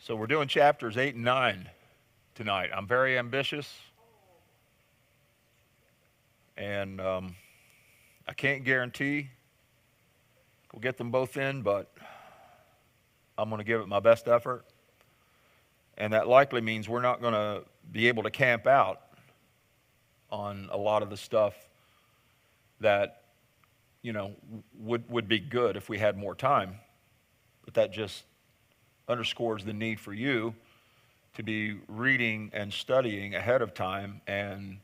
So we're doing chapters 8 and 9 tonight. I'm very ambitious, and I can't guarantee we'll get them both in, but I'm going to give it my best effort. And that likely means we're not going to be able to camp out on a lot of the stuff that, would be good if we had more time. But that just underscores the need for you to be reading and studying ahead of time and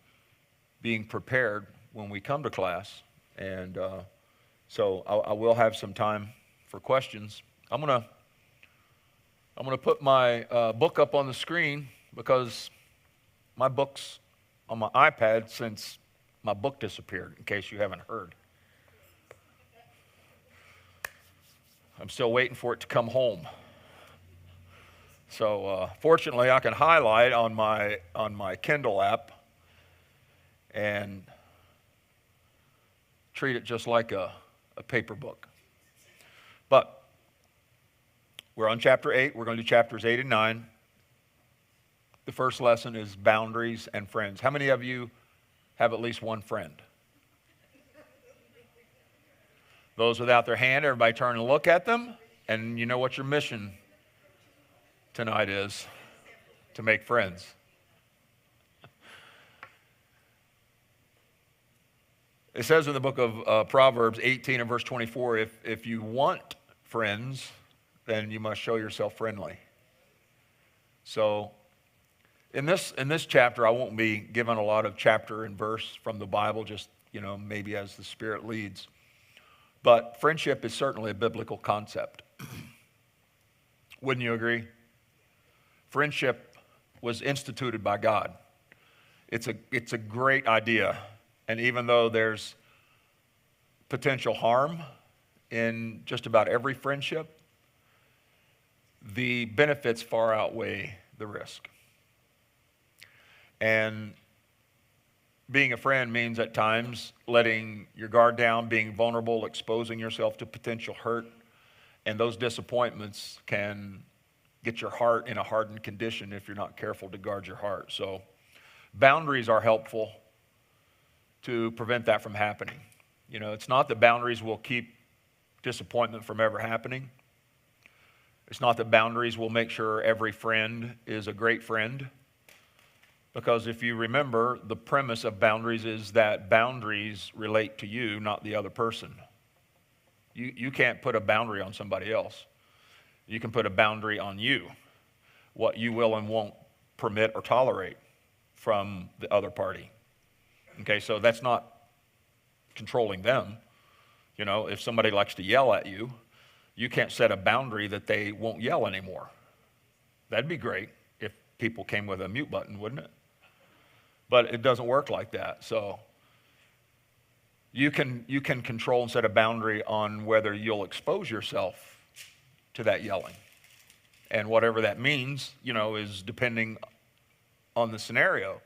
being prepared when we come to class. And so I will have some time for questions. I'm gonna put my book up on the screen because my book's on my iPad since my book disappeared, in case you haven't heard. I'm still waiting for it to come home. So fortunately, I can highlight on my Kindle app and treat it just like a paper book. But we're on chapter 8. We're going to do chapters 8 and 9. The first lesson is boundaries and friends. How many of you have at least one friend? Those without their hand, everybody turn and look at them. And you know what your mission tonight is: to make friends. It says in the book of Proverbs 18 and verse 24, if you want friends, then you must show yourself friendly. So in this chapter, I won't be given a lot of chapter and verse from the Bible, just maybe as the Spirit leads. But friendship is certainly a biblical concept. Wouldn't you agree? Friendship was instituted by God. It's a great idea. And even though there's potential harm in just about every friendship, the benefits far outweigh the risk. And being a friend means at times letting your guard down, being vulnerable, exposing yourself to potential hurt. And those disappointments can get your heart in a hardened condition if you're not careful to guard your heart. So boundaries are helpful to prevent that from happening. It's not that boundaries will keep disappointment from ever happening. It's not that boundaries will make sure every friend is a great friend. Because if you remember, the premise of boundaries is that boundaries relate to you, not the other person. You can't put a boundary on somebody else. You can put a boundary on you, what you will and won't permit or tolerate from the other party. Okay, so that's not controlling them. If somebody likes to yell at you, you can't set a boundary that they won't yell anymore. That'd be great if people came with a mute button, wouldn't it? But it doesn't work like that. So you can control and set a boundary on whether you'll expose yourself to that yelling. And whatever that means, is depending on the scenario.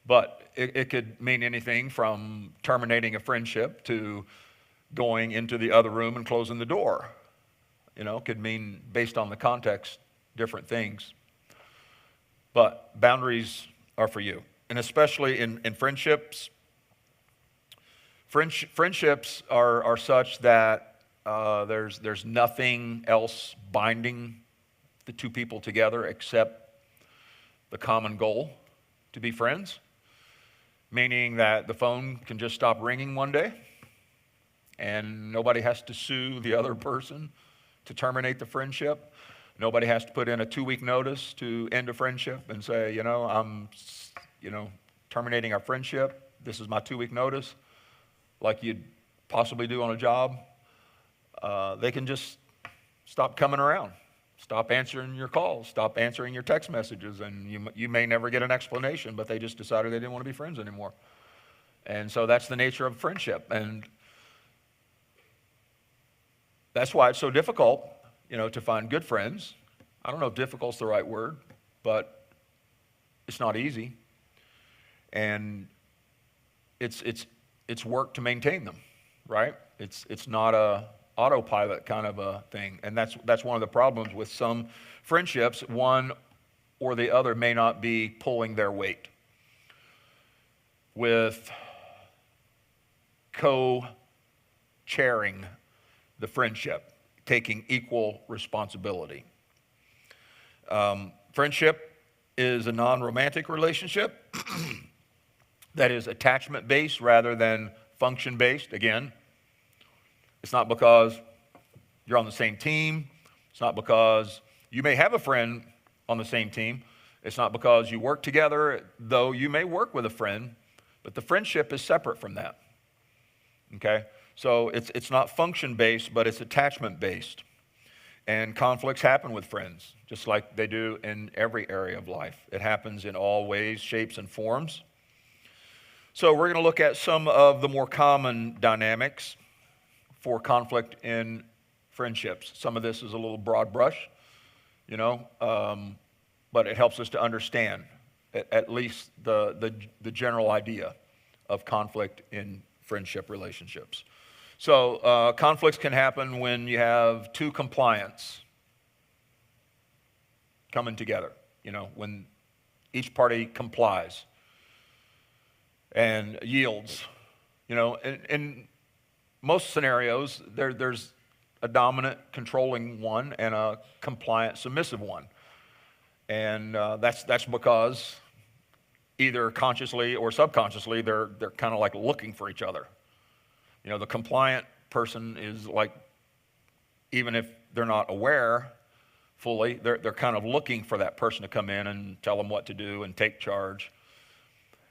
But it could mean anything from terminating a friendship to going into the other room and closing the door. Could mean, based on the context, different things. But boundaries are for you. And especially in friendships, friendships are such that there's nothing else binding the two people together except the common goal to be friends, meaning that the phone can just stop ringing one day and nobody has to sue the other person to terminate the friendship. Nobody has to put in a 2-week notice to end a friendship and say, I'm terminating our friendship. This is my 2-week notice, like you'd possibly do on a job. They can just stop coming around, stop answering your calls, stop answering your text messages, and you may never get an explanation, but they just decided they didn't want to be friends anymore. And so that's the nature of friendship. And that's why it's so difficult, to find good friends. I don't know if difficult's the right word, but it's not easy. And it's work to maintain them, right? It's not a autopilot kind of a thing. And that's one of the problems with some friendships. One or the other may not be pulling their weight with co-chairing the friendship, taking equal responsibility. Friendship is a non-romantic relationship that is attachment-based rather than function-based. Again, it's not because you're on the same team. It's not because you may have a friend on the same team. It's not because you work together, though you may work with a friend, but the friendship is separate from that. Okay? So it's not function-based, but it's attachment-based. And conflicts happen with friends, just like they do in every area of life. It happens in all ways, shapes, and forms. So we're going to look at some of the more common dynamics for conflict in friendships. Some of this is a little broad brush, but it helps us to understand at least the general idea of conflict in friendship relationships. So conflicts can happen when you have two compliants coming together, when each party complies and yields. In most scenarios, there's a dominant, controlling one and a compliant, submissive one. And that's because either consciously or subconsciously, they're kind of like looking for each other. The compliant person is like, even if they're not aware fully, they're kind of looking for that person to come in and tell them what to do and take charge.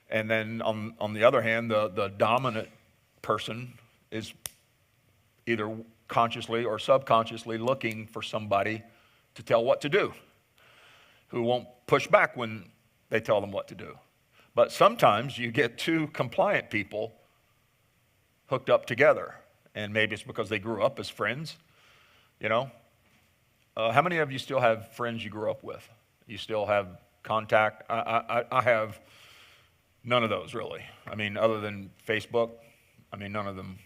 And then on the other hand, the dominant person is either consciously or subconsciously looking for somebody to tell what to do, who won't push back when they tell them what to do. But sometimes you get two compliant people hooked up together, and maybe it's because they grew up as friends. How many of you still have friends you grew up with? You still have contact? I have none of those, really. I mean, other than Facebook, none of them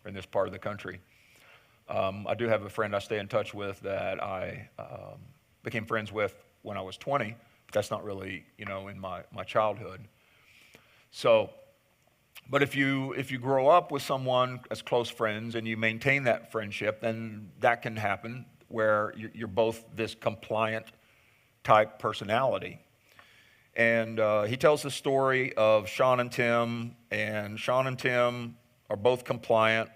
are in this part of the country. I do have a friend I stay in touch with that I became friends with when I was 20, but that's not really, in my childhood. So, but if you grow up with someone as close friends and you maintain that friendship, then that can happen where you're both this compliant type personality. And he tells the story of Sean and Tim are both compliant,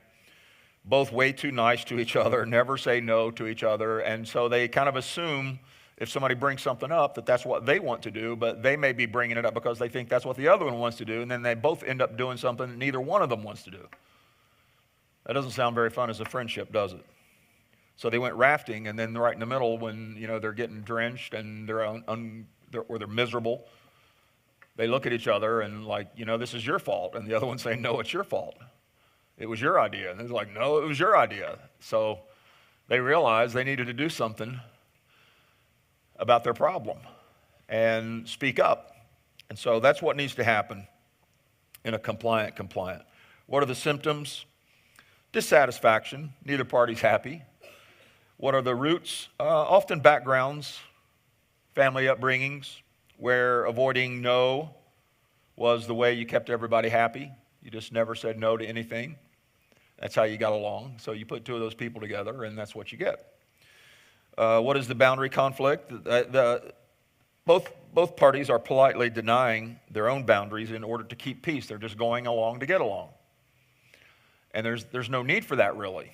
both way too nice to each other, never say no to each other, and so they kind of assume if somebody brings something up that that's what they want to do, but they may be bringing it up because they think that's what the other one wants to do, and then they both end up doing something that neither one of them wants to do. That doesn't sound very fun as a friendship, does it? So they went rafting, and then right in the middle when they're getting drenched and they're miserable, they look at each other and like, this is your fault, and the other one's saying, no, it's your fault. It was your idea. And they're like, no, it was your idea. So they realized they needed to do something about their problem and speak up. And so that's what needs to happen in a compliant. What are the symptoms? Dissatisfaction. Neither party's happy. What are the roots? Often backgrounds, family upbringings, where avoiding no was the way you kept everybody happy. You just never said no to anything. That's how you got along. So you put two of those people together, and that's what you get. What is the boundary conflict? Both parties are politely denying their own boundaries in order to keep peace. They're just going along to get along. And there's no need for that, really.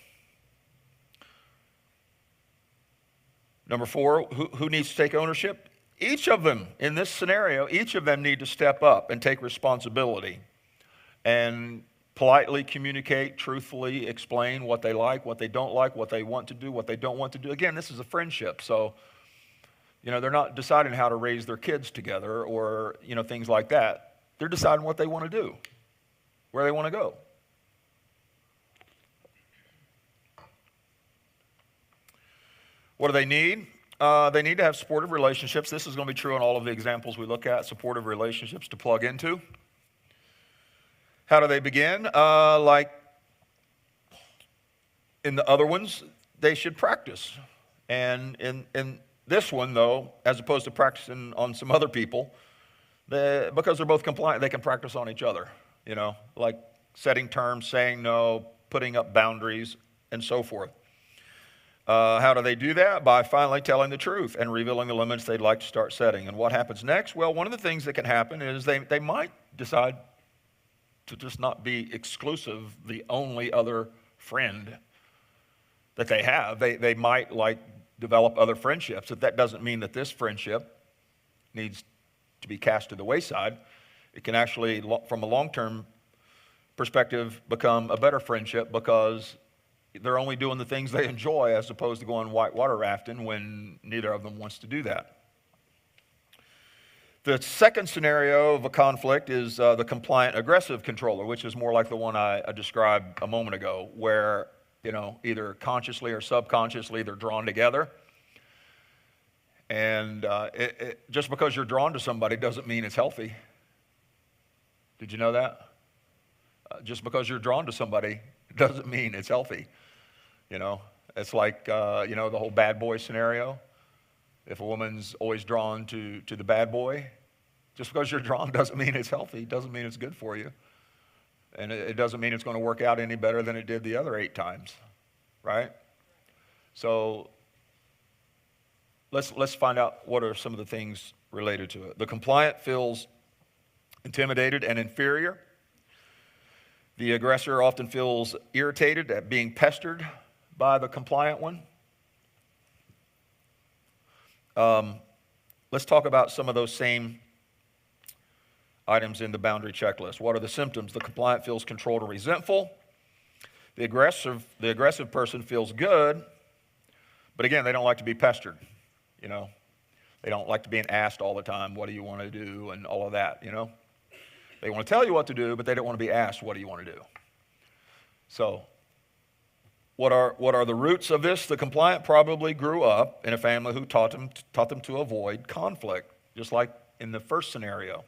Number 4, who needs to take ownership? Each of them, in this scenario, each of them need to step up and take responsibility and politely communicate, truthfully explain what they like, what they don't like, what they want to do, what they don't want to do. Again, this is a friendship, so they're not deciding how to raise their kids together or things like that. They're deciding what they want to do, where they want to go. What do they need? They need to have supportive relationships. This is going to be true in all of the examples we look at, supportive relationships to plug into. How do they begin? Like In the other ones, they should practice. And in this one, though, as opposed to practicing on some other people, because they're both compliant, they can practice on each other, like setting terms, saying no, putting up boundaries, and so forth. How do they do that? By finally telling the truth and revealing the limits they'd like to start setting. And what happens next? Well, one of the things that can happen is they might decide to just not be exclusive, the only other friend that they have. They might develop other friendships. That doesn't mean that this friendship needs to be cast to the wayside. It can actually, from a long-term perspective, become a better friendship because they're only doing the things they enjoy as opposed to going whitewater rafting when neither of them wants to do that. The second scenario of a conflict is the compliant aggressive controller, which is more like the one I described a moment ago, where either consciously or subconsciously they're drawn together. And just because you're drawn to somebody doesn't mean it's healthy. Did you know that? Just because you're drawn to somebody doesn't mean it's healthy. It's like, the whole bad boy scenario. If a woman's always drawn to the bad boy, just because you're drawn doesn't mean it's healthy, doesn't mean it's good for you. And it doesn't mean it's going to work out any better than it did the other 8 times, right? So let's find out what are some of the things related to it. The compliant feels intimidated and inferior. The aggressor often feels irritated at being pestered by the compliant one. Let's talk about some of those same items in the boundary checklist. What are the symptoms? The compliant feels controlled or resentful. The aggressive person feels good, but again, they don't like to be pestered. They don't like to be asked all the time, what do you want to do, and all of that, They want to tell you what to do, but they don't want to be asked, what do you want to do? So, what are the roots of this? The compliant probably grew up in a family who taught them to avoid conflict, just like in the first scenario.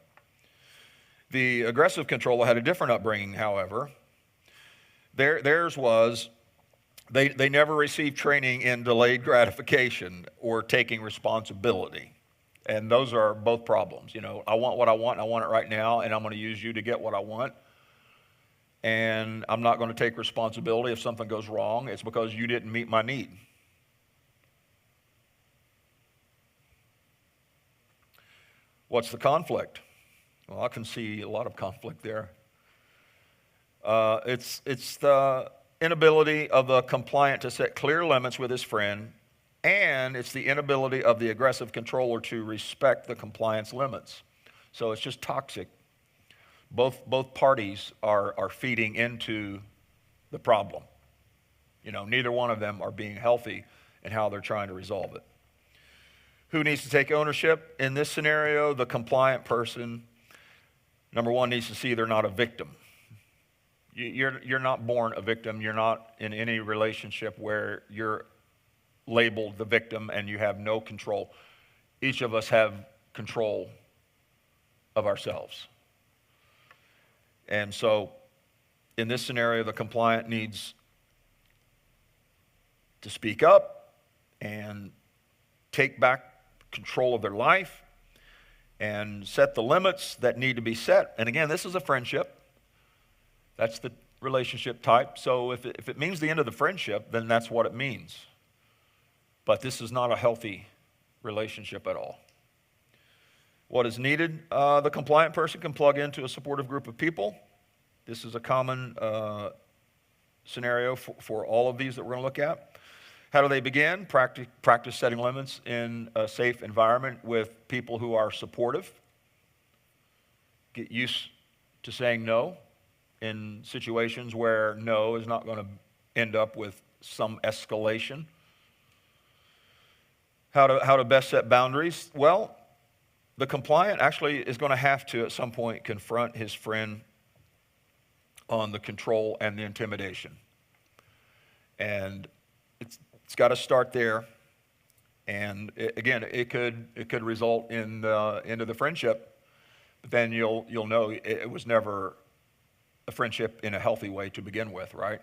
The aggressive controller had a different upbringing, however. Theirs was they never received training in delayed gratification or taking responsibility. And those are both problems. I want what I want, and I want it right now, and I'm going to use you to get what I want. And I'm not going to take responsibility if something goes wrong. It's because you didn't meet my need. What's the conflict? Well, I can see a lot of conflict there. It's the inability of the compliant to set clear limits with his friend, and it's the inability of the aggressive controller to respect the compliance limits. So it's just toxic. Both parties are feeding into the problem. Neither one of them are being healthy in how they're trying to resolve it. Who needs to take ownership? In this scenario, the compliant person, number one, needs to see they're not a victim. You're not born a victim. You're not in any relationship where you're labeled the victim and you have no control. Each of us have control of ourselves. And so in this scenario, the compliant needs to speak up and take back control of their life and set the limits that need to be set. And again, this is a friendship. That's the relationship type. So if it means the end of the friendship, then that's what it means. But this is not a healthy relationship at all. What is needed? The compliant person can plug into a supportive group of people. This is a common scenario for all of these that we're going to look at. How do they begin? Practice setting limits in a safe environment with people who are supportive. Get used to saying no in situations where no is not going to end up with some escalation. How to best set boundaries? Well, the compliant actually is going to have to, at some point, confront his friend on the control and the intimidation. And it's got to start there. And it could result in the end of the friendship. But then you'll know it was never a friendship in a healthy way to begin with, right?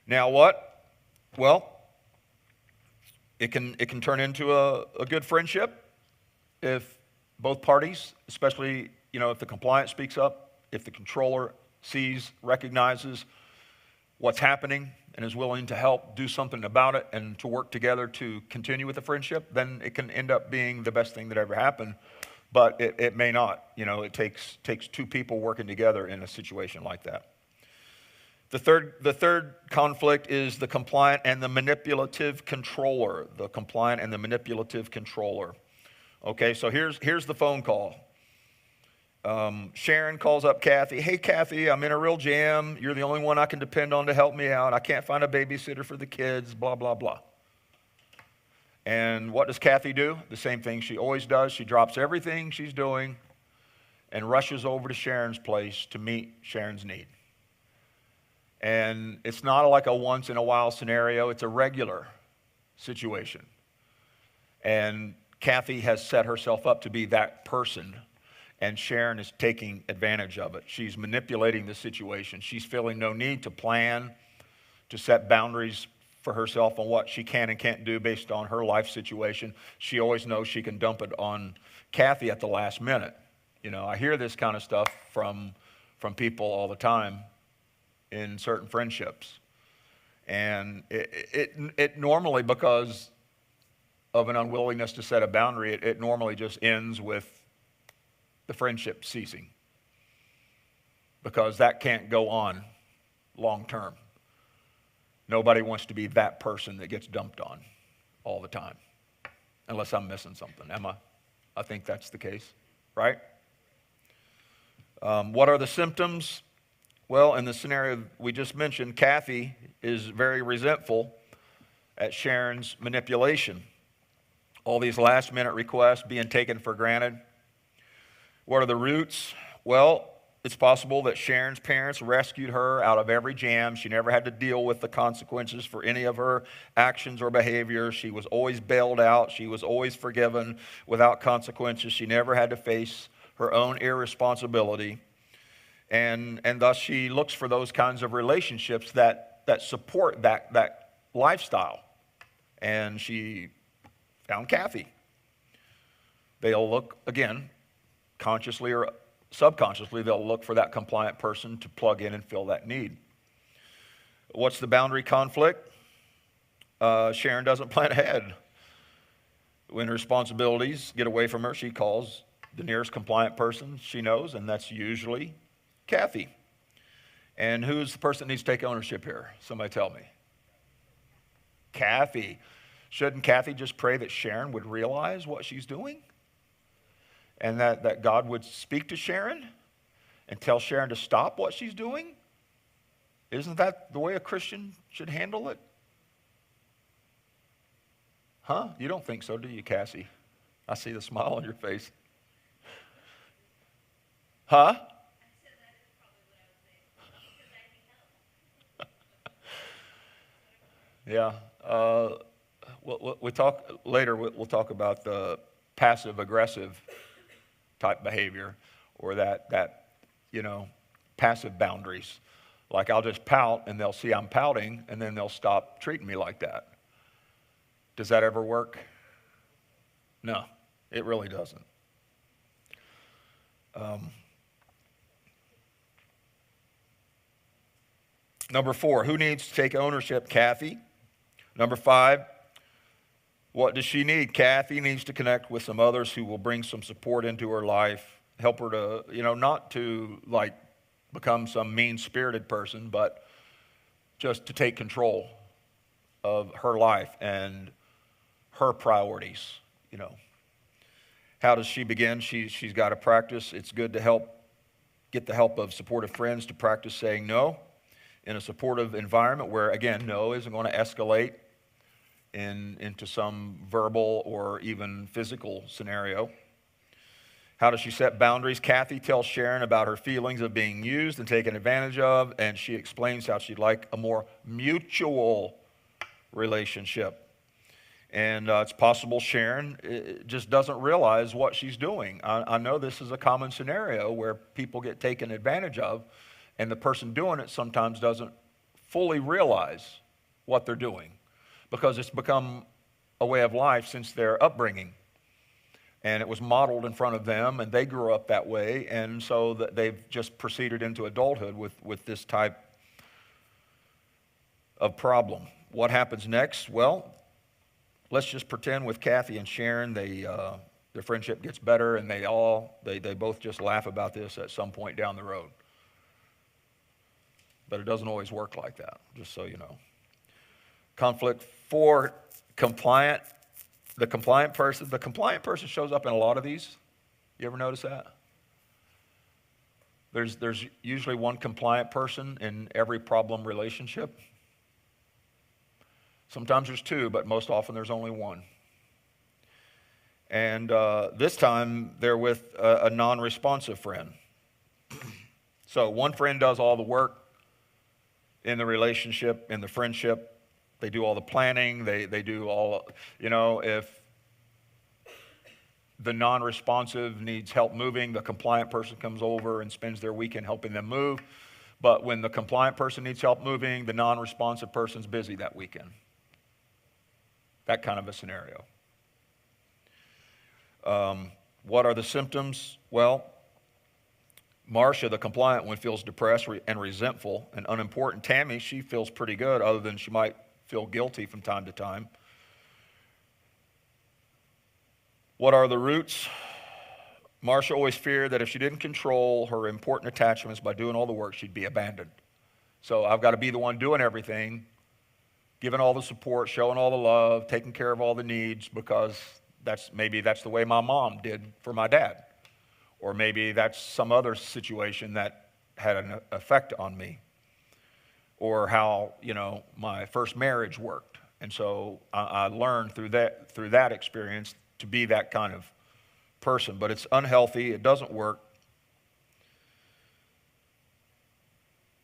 Now what? Well, it can turn into a good friendship if both parties, especially, if the compliant speaks up, if the controller sees, recognizes what's happening and is willing to help do something about it and to work together to continue with the friendship, then it can end up being the best thing that ever happened. But it may not. It takes two people working together in a situation like that. The third conflict is the compliant and the manipulative controller. The compliant and the manipulative controller. Okay, so here's the phone call. Sharon calls up Kathy. Hey, Kathy, I'm in a real jam. You're the only one I can depend on to help me out. I can't find a babysitter for the kids, blah, blah, blah. And what does Kathy do? The same thing she always does. She drops everything she's doing and rushes over to Sharon's place to meet Sharon's need. And it's not like a once-in-a-while scenario. It's a regular situation. And Kathy has set herself up to be that person, and Sharon is taking advantage of it. She's manipulating the situation. She's feeling no need to plan, to set boundaries for herself on what she can and can't do based on her life situation. She always knows she can dump it on Kathy at the last minute. I hear this kind of stuff from people all the time in certain friendships. And it normally, because of an unwillingness to set a boundary, it normally just ends with the friendship ceasing, because that can't go on long term. Nobody wants to be that person that gets dumped on all the time, unless I'm missing something. Am I? I think that's the case, right? What are the symptoms? Well, in the scenario we just mentioned, Kathy is very resentful at Sharon's manipulation. All these last-minute requests being taken for granted. What are the roots? Well, it's possible that Sharon's parents rescued her out of every jam. She never had to deal with the consequences for any of her actions or behavior. She was always bailed out. She was always forgiven without consequences. She never had to face her own irresponsibility. And thus she looks for those kinds of relationships that support that lifestyle. And she found Kathy. They'll look, again, consciously or subconsciously, they'll look for that compliant person to plug in and fill that need. What's the boundary conflict? Sharon doesn't plan ahead. When responsibilities get away from her, she calls the nearest compliant person she knows, and that's usually Kathy. And who's the person that needs to take ownership here? Somebody tell me. Kathy. Shouldn't Kathy just pray that Sharon would realize what she's doing? And that God would speak to Sharon and tell Sharon to stop what she's doing? Isn't that the way a Christian should handle it? Huh? You don't think so, do you, Cassie? I see the smile on your face. Huh? Yeah. We'll talk later. We'll talk about the passive-aggressive type behavior, or that passive boundaries. Like, I'll just pout, and they'll see I'm pouting, and then they'll stop treating me like that. Does that ever work? No, it really doesn't. Number 4, who needs to take ownership? Kathy. Number 5, what does she need? Kathy needs to connect with some others who will bring some support into her life, help her to, not to become some mean-spirited person, but just to take control of her life and her priorities, How does she begin? She's got to practice. It's good to get the help of supportive friends to practice saying no in a supportive environment where, again, no isn't going to escalate into some verbal or even physical scenario. How does she set boundaries? Kathy tells Sharon about her feelings of being used and taken advantage of, and she explains how she'd like a more mutual relationship. And it's possible Sharon just doesn't realize what she's doing. I know this is a common scenario where people get taken advantage of, and the person doing it sometimes doesn't fully realize what they're doing because it's become a way of life since their upbringing. And it was modeled in front of them, and they grew up that way, and so that they've just proceeded into adulthood with this type of problem. What happens next? Well, let's just pretend with Kathy and Sharon, their friendship gets better, and they both just laugh about this at some point down the road. But it doesn't always work like that, just so you know. Conflict 4, compliant. The compliant person shows up in a lot of these. You ever notice that? There's usually one compliant person in every problem relationship. Sometimes there's two, but most often there's only one. And this time they're with a non-responsive friend. So one friend does all the work in the relationship, in the friendship. They do all the planning. They do all, if the non-responsive needs help moving, the compliant person comes over and spends their weekend helping them move. But when the compliant person needs help moving, the non-responsive person's busy that weekend. That kind of a scenario. What are the symptoms? Well, Marcia, the compliant one, feels depressed and resentful and unimportant. Tammy, she feels pretty good, other than she might feel guilty from time to time. What are the roots? Marcia always feared that if she didn't control her important attachments by doing all the work, she'd be abandoned. So I've got to be the one doing everything, giving all the support, showing all the love, taking care of all the needs, because maybe that's the way my mom did for my dad. Or maybe that's some other situation that had an effect on me. Or how, my first marriage worked. And so I learned through that experience to be that kind of person. But it's unhealthy. It doesn't work.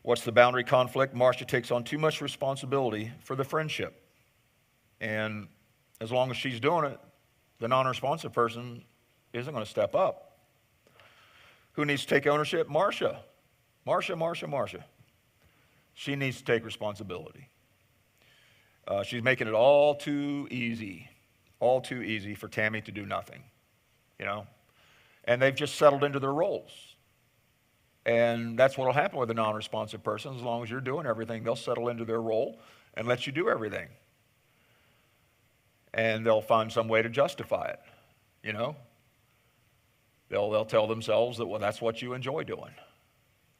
What's the boundary conflict? Marcia takes on too much responsibility for the friendship. And as long as she's doing it, the non-responsive person isn't going to step up. Who needs to take ownership? Marcia. Marcia. She needs to take responsibility. She's making it all too easy for Tammy to do nothing, And they've just settled into their roles. And that's what will happen with a non-responsive person. As long as you're doing everything, they'll settle into their role and let you do everything. And they'll find some way to justify it, They'll tell themselves that, well, that's what you enjoy doing.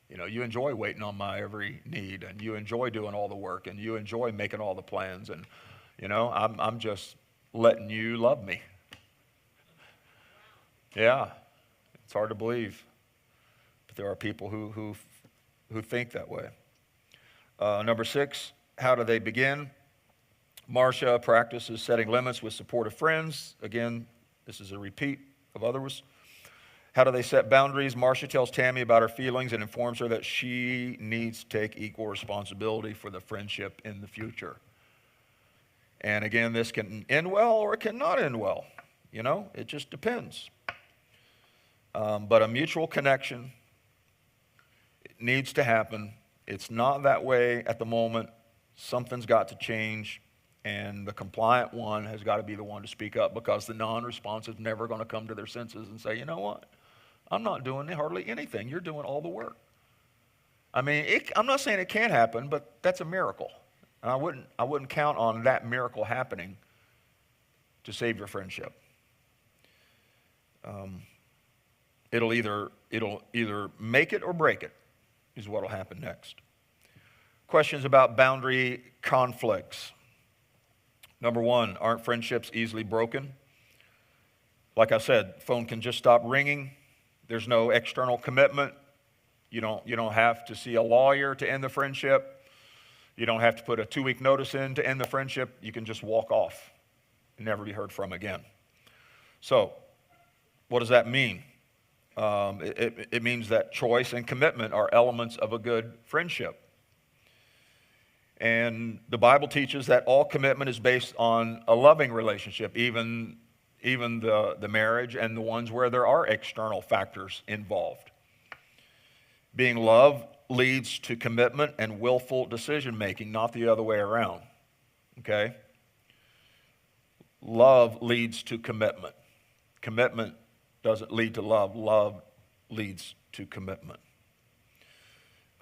You enjoy waiting on my every need, and you enjoy doing all the work, and you enjoy making all the plans, and, I'm just letting you love me. Yeah, it's hard to believe, but there are people who think that way. Number 6, how do they begin? Marcia practices setting limits with supportive friends. Again, this is a repeat of others. How do they set boundaries? Marcia tells Tammy about her feelings and informs her that she needs to take equal responsibility for the friendship in the future. And again, this can end well or it cannot end well. It just depends. But a mutual connection needs to happen. It's not that way at the moment. Something's got to change. And the compliant one has got to be the one to speak up, because the non-responsive is never going to come to their senses and say, you know what? I'm not doing hardly anything. You're doing all the work. I mean, I'm not saying it can't happen, but that's a miracle. And I wouldn't count on that miracle happening to save your friendship. It'll either make it or break it, is what will happen next. Questions about boundary conflicts. Number 1, aren't friendships easily broken? Like I said, phone can just stop ringing. There's no external commitment. You don't have to see a lawyer to end the friendship. You don't have to put a 2-week notice in to end the friendship. You can just walk off and never be heard from again. So, what does that mean? It means that choice and commitment are elements of a good friendship. And the Bible teaches that all commitment is based on a loving relationship, even the marriage and the ones where there are external factors involved. Being loved leads to commitment and willful decision making, not the other way around. Okay? Love leads to commitment. Commitment doesn't lead to love. Love leads to commitment.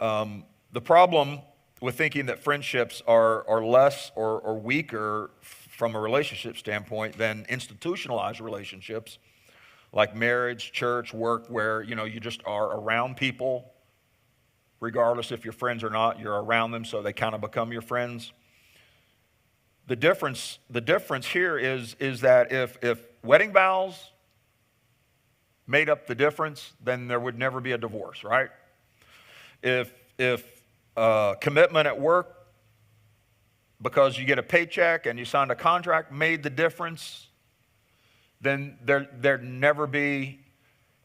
The problem with thinking that friendships are less or weaker from a relationship standpoint than institutionalized relationships like marriage, church, work, where you just are around people, regardless if you're friends or not, you're around them, so they kind of become your friends. The difference here is that if wedding vows made up the difference, then there would never be a divorce, right? If commitment at work, because you get a paycheck and you signed a contract, made the difference, then there'd never be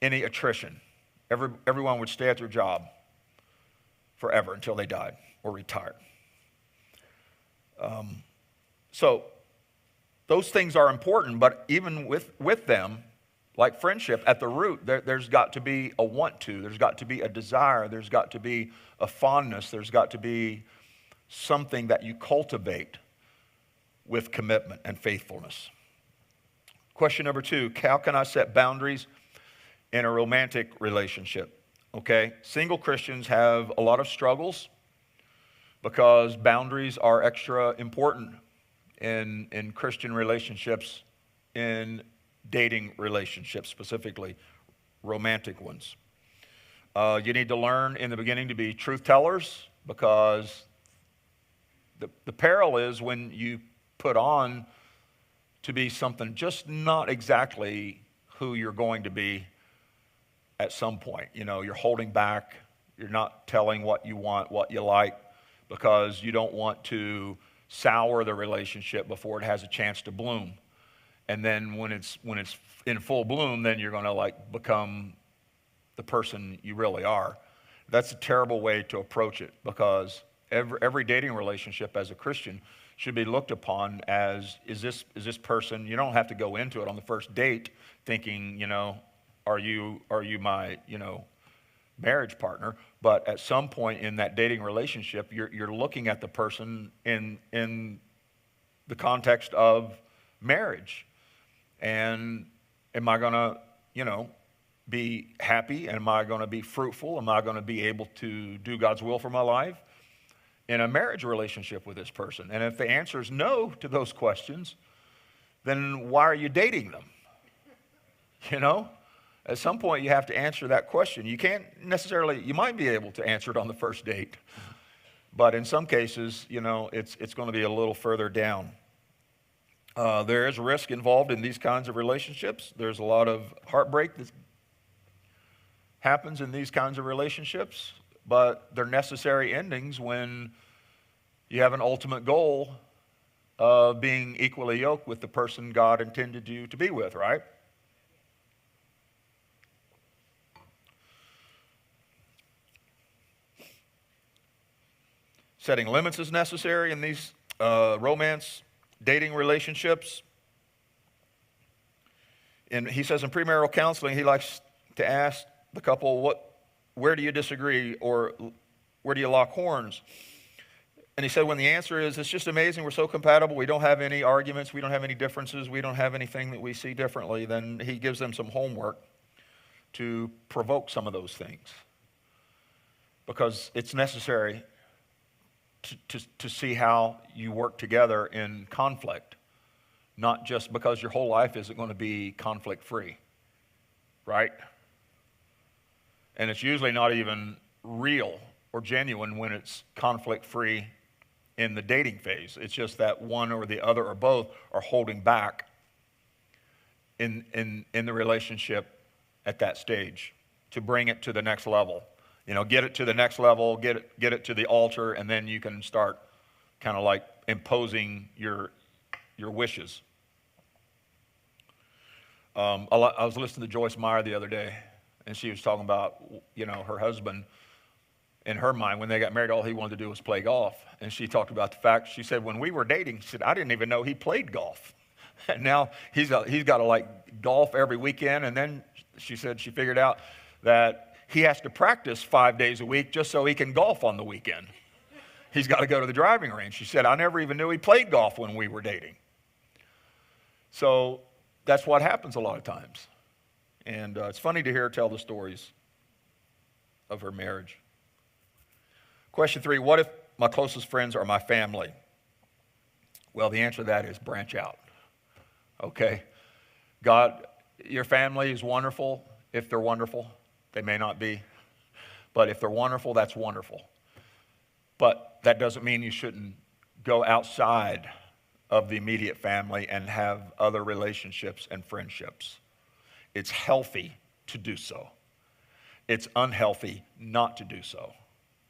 any attrition. Everyone would stay at their job forever until they died or retired. So those things are important, but even with them, like friendship, at the root, there's got to be a want to, there's got to be a desire, there's got to be a fondness, there's got to be something that you cultivate with commitment and faithfulness. Question number 2, how can I set boundaries in a romantic relationship? Okay, single Christians have a lot of struggles because boundaries are extra important in Christian relationships, in dating relationships, specifically romantic ones. You need to learn in the beginning to be truth tellers, because the peril is when you put on to be something just not exactly who you're going to be at some point. You're holding back, you're not telling what you want, what you like, because you don't want to sour the relationship before it has a chance to bloom. And then when it's in full bloom, then you're going to become the person you really are. That's a terrible way to approach it, because every dating relationship as a Christian should be looked upon as, is this person, you don't have to go into it on the first date thinking, are you my, marriage partner? But at some point in that dating relationship, you're looking at the person in the context of marriage. And am I going to, be happy? Am I going to be fruitful? Am I going to be able to do God's will for my life in a marriage relationship with this person? And if the answer is no to those questions, then why are you dating them? At some point you have to answer that question. You can't necessarily, you might be able to answer it on the first date, but in some cases, it's going to be a little further down. There is risk involved in these kinds of relationships. There's a lot of heartbreak that happens in these kinds of relationships, but they're necessary endings when you have an ultimate goal of being equally yoked with the person God intended you to be with, right? Setting limits is necessary in these romance dating relationships. And he says in premarital counseling, he likes to ask the couple, where do you disagree, or where do you lock horns? And he said, when the answer is, it's just amazing, we're so compatible, we don't have any arguments, we don't have any differences, we don't have anything that we see differently, then he gives them some homework to provoke some of those things. Because it's necessary to see how you work together in conflict, not just because your whole life isn't going to be conflict-free, right? And it's usually not even real or genuine when it's conflict-free in the dating phase. It's just that one or the other or both are holding back in the relationship at that stage to bring it to the next level. Get it to the next level, get it to the altar, and then you can start kind of like imposing your wishes. I was listening to Joyce Meyer the other day, and she was talking about, her husband, in her mind, when they got married, all he wanted to do was play golf. And she talked about the fact, she said, when we were dating, she said, I didn't even know he played golf. And now he's got to golf every weekend. And then she said she figured out that he has to practice 5 days a week just so he can golf on the weekend. He's got to go to the driving range. She said, I never even knew he played golf when we were dating. So that's what happens a lot of times. And it's funny to hear her tell the stories of her marriage. Question 3, what if my closest friends are my family? Well, the answer to that is branch out. Okay? God, your family is wonderful if they're wonderful. They may not be. But if they're wonderful, that's wonderful. But that doesn't mean you shouldn't go outside of the immediate family and have other relationships and friendships. It's healthy to do so. It's unhealthy not to do so.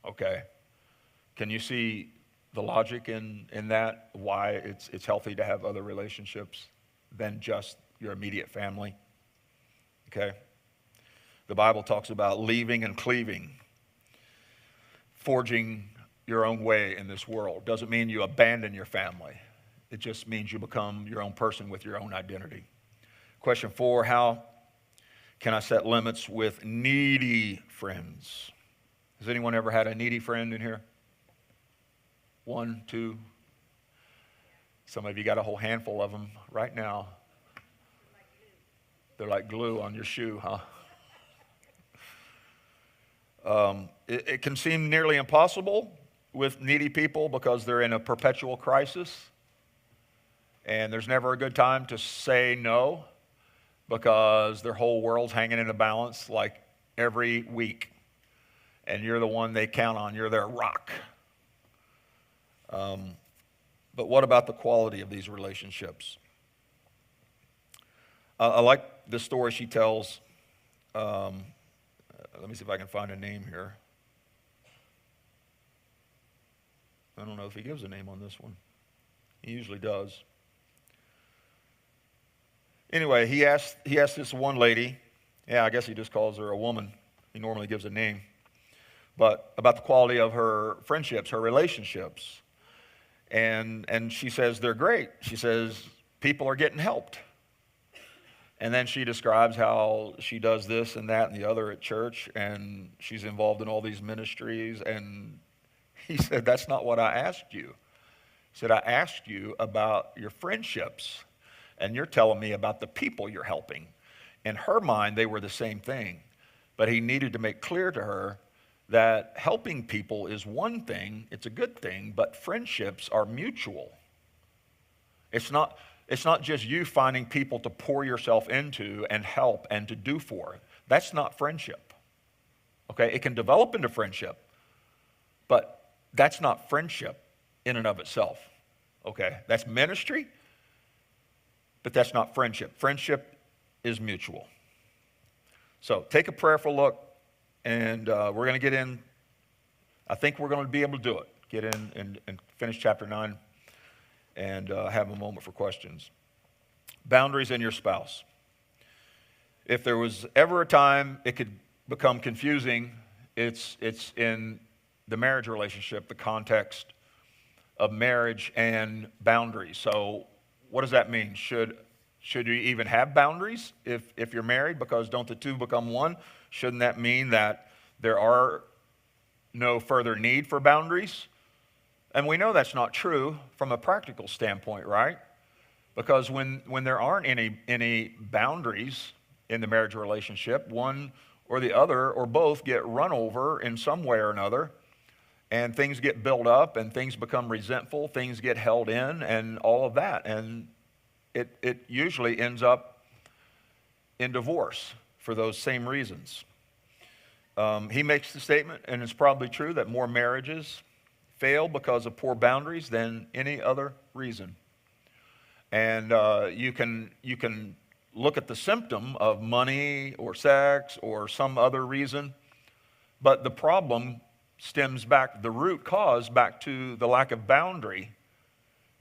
Okay? Can you see the logic in that? Why it's healthy to have other relationships than just your immediate family? Okay? The Bible talks about leaving and cleaving, forging your own way in this world. Doesn't mean you abandon your family. It just means you become your own person with your own identity. Question 4, how can I set limits with needy friends? Has anyone ever had a needy friend in here? 1, 2. Some of you got a whole handful of them right now. They're like glue on your shoe, huh? It can seem nearly impossible with needy people because they're in a perpetual crisis. And there's never a good time to say no because their whole world's hanging in a balance like every week. And you're the one they count on. You're their rock. But what about the quality of these relationships? I like the story she tells. Let me see if I can find a name here. I don't know if he gives a name on this one. He usually does. Anyway, he asked this one lady, I guess he just calls her a woman. He normally gives a name. But about the quality of her friendships, her relationships. And she says they're great. She says people are getting helped. And then she describes how she does this and that and the other at church, and she's involved in all these ministries. And he said, that's not what I asked you. He said, I asked you about your friendships, and you're telling me about the people you're helping. In her mind, they were the same thing. But he needed to make clear to her that helping people is one thing, it's a good thing, but friendships are mutual. It's not just you finding people to pour yourself into and help and to do for. That's not friendship. Okay, it can develop into friendship, but that's not friendship in and of itself. Okay, that's ministry, but that's not friendship. Friendship is mutual. So take a prayerful look, and we're going to get in. I think we're going to be able to do it. Get in and finish chapter 9 and have a moment for questions. Boundaries in your spouse. If there was ever a time it could become confusing, it's in the marriage relationship, the context of marriage and boundaries. So what does that mean? Should you even have boundaries if you're married? Because don't the two become one? Shouldn't that mean that there are no further need for boundaries? And we know that's not true from a practical standpoint, right? Because when there aren't any boundaries in the marriage relationship, one or the other or both get run over in some way or another, and things get built up and things become resentful, things get held in and all of that. And it usually ends up in divorce for those same reasons. He makes the statement, and it's probably true, that more marriages fail because of poor boundaries than any other reason. And you can look at the symptom of money or sex or some other reason, but the problem stems back, the root cause back to the lack of boundary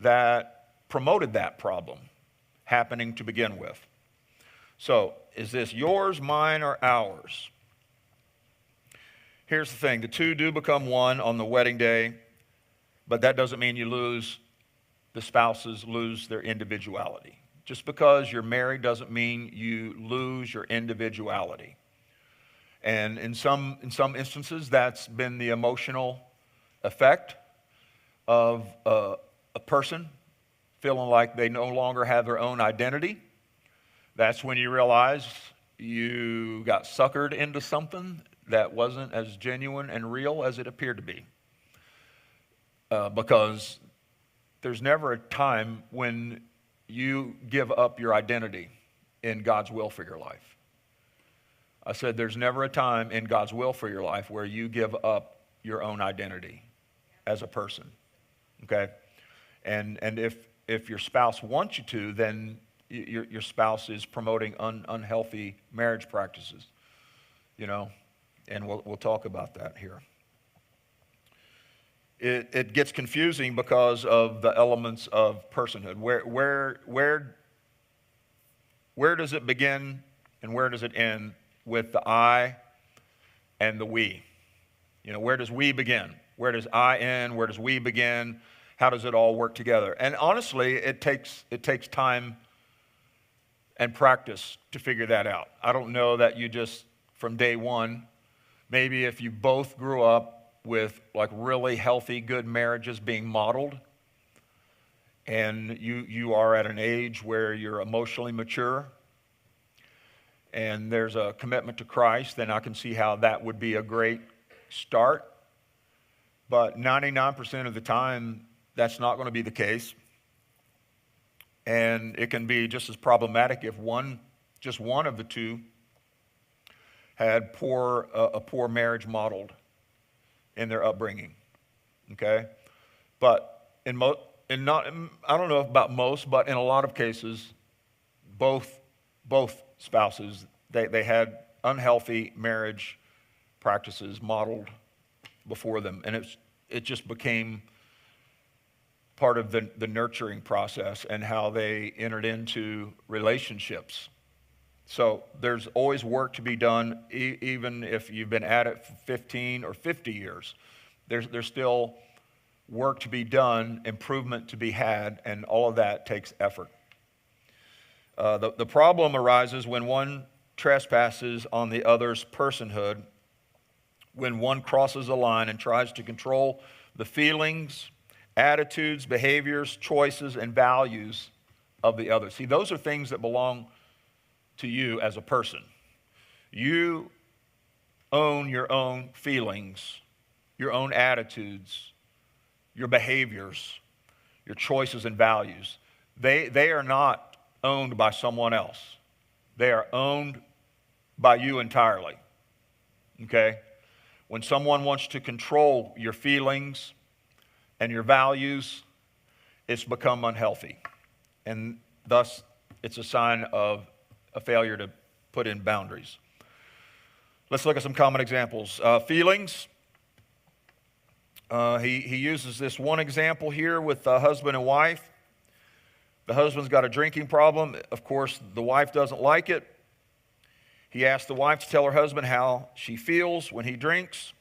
that promoted that problem happening to begin with. So, is this yours, mine, or ours? Here's the thing. The two do become one on the wedding day, but that doesn't mean the spouses lose their individuality. Just because you're married doesn't mean you lose your individuality. And in some instances, that's been the emotional effect of a person feeling like they no longer have their own identity. That's when you realize you got suckered into something that wasn't as genuine and real as it appeared to be. Because there's never a time when you give up your identity in God's will for your life. I said there's never a time in God's will for your life where you give up your own identity as a person, okay? And if your spouse wants you to, then your spouse is promoting unhealthy marriage practices, you know, and we'll talk about that here. It gets confusing because of the elements of personhood. Where does it begin and where does it end with the I and the we? You know, where does we begin? Where does I end? Where does we begin? How does it all work together? And honestly, it takes time and practice to figure that out. I don't know that you just, from day one, maybe if you both grew up with like really healthy, good marriages being modeled, and you are at an age where you're emotionally mature, and there's a commitment to Christ, then I can see how that would be a great start. But 99% of the time, that's not going to be the case. And it can be just as problematic if just one of the two had a poor marriage modeled in their upbringing. Okay? But I don't know about most, but in a lot of cases, both spouses, they had unhealthy marriage practices modeled before them, and it just became part of the nurturing process and how they entered into relationships. So there's always work to be done, even if you've been at it for 15 or 50 years. There's still work to be done, improvement to be had, and all of that takes effort. The problem arises when one trespasses on the other's personhood, when one crosses a line and tries to control the feelings, attitudes, behaviors, choices, and values of the other. See, those are things that belong to you as a person. You own your own feelings, your own attitudes, your behaviors, your choices and values. They are not owned by someone else. They are owned by you entirely, okay? When someone wants to control your feelings and your values, it's become unhealthy. And thus, it's a sign of a failure to put in boundaries. Let's look at some common examples. Feelings. He uses this one example here with husband and wife. The husband's got a drinking problem. Of course, the wife doesn't like it. He asks the wife to tell her husband how she feels when he drinks.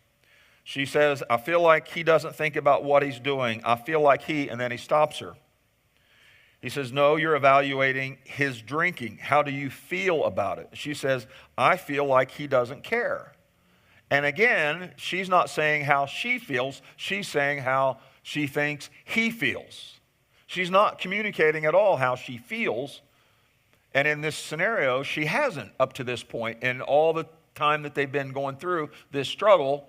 She says, I feel like he doesn't think about what he's doing. I feel like and then he stops her. He says, no, you're evaluating his drinking. How do you feel about it? She says, I feel like he doesn't care. And again, she's not saying how she feels. She's saying how she thinks he feels. She's not communicating at all how she feels. And in this scenario, she hasn't up to this point. In all the time that they've been going through this struggle,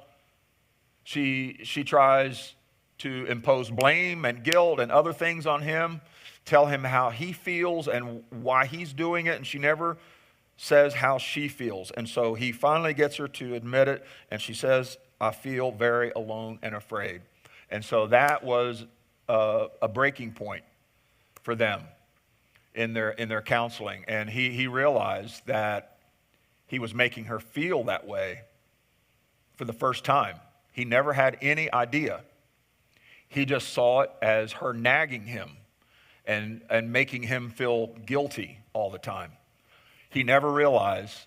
she tries to impose blame and guilt and other things on him, tell him how he feels and why he's doing it, and she never says how she feels. And so he finally gets her to admit it, and she says, I feel very alone and afraid. And so that was a breaking point for them in their counseling. And he realized that he was making her feel that way for the first time. He never had any idea. He just saw it as her nagging him and making him feel guilty all the time. He never realized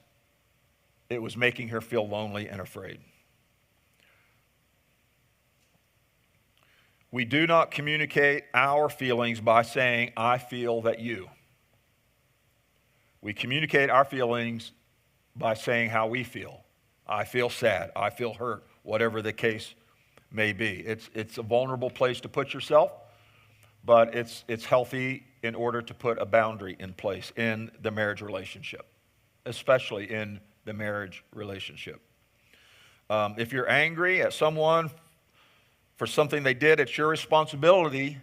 it was making her feel lonely and afraid. We do not communicate our feelings by saying, I feel that you. We communicate our feelings by saying how we feel. I feel sad. I feel hurt, whatever the case may be. It's a vulnerable place to put yourself, but it's healthy in order to put a boundary in place in the marriage relationship, especially in the marriage relationship. If you're angry at someone for something they did, it's your responsibility.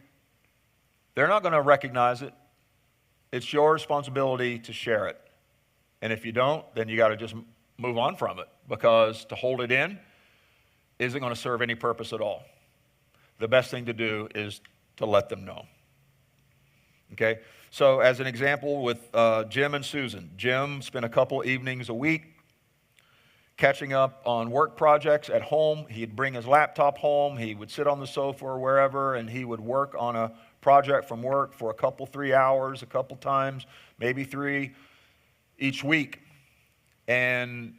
They're not going to recognize it. It's your responsibility to share it. And if you don't, then you got to just move on from it, because to hold it in isn't going to serve any purpose at all. The best thing to do is to let them know. Okay? So as an example with Jim and Susan, Jim spent a couple evenings a week catching up on work projects at home. He'd bring his laptop home. He would sit on the sofa or wherever, and he would work on a project from work for 3 hours, a couple times, maybe 3 each week. And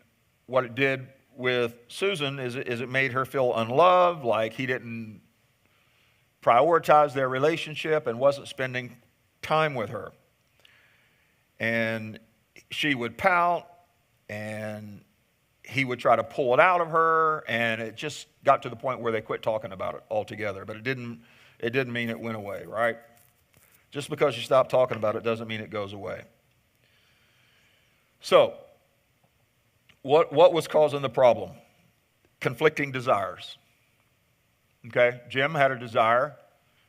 what it did with Susan is it made her feel unloved, like he didn't prioritize their relationship and wasn't spending time with her. And she would pout, and he would try to pull it out of her, and it just got to the point where they quit talking about it altogether. But it didn't mean it went away, right? Just because you stop talking about it doesn't mean it goes away. So, what was causing the problem? Conflicting desires. Okay, Jim had a desire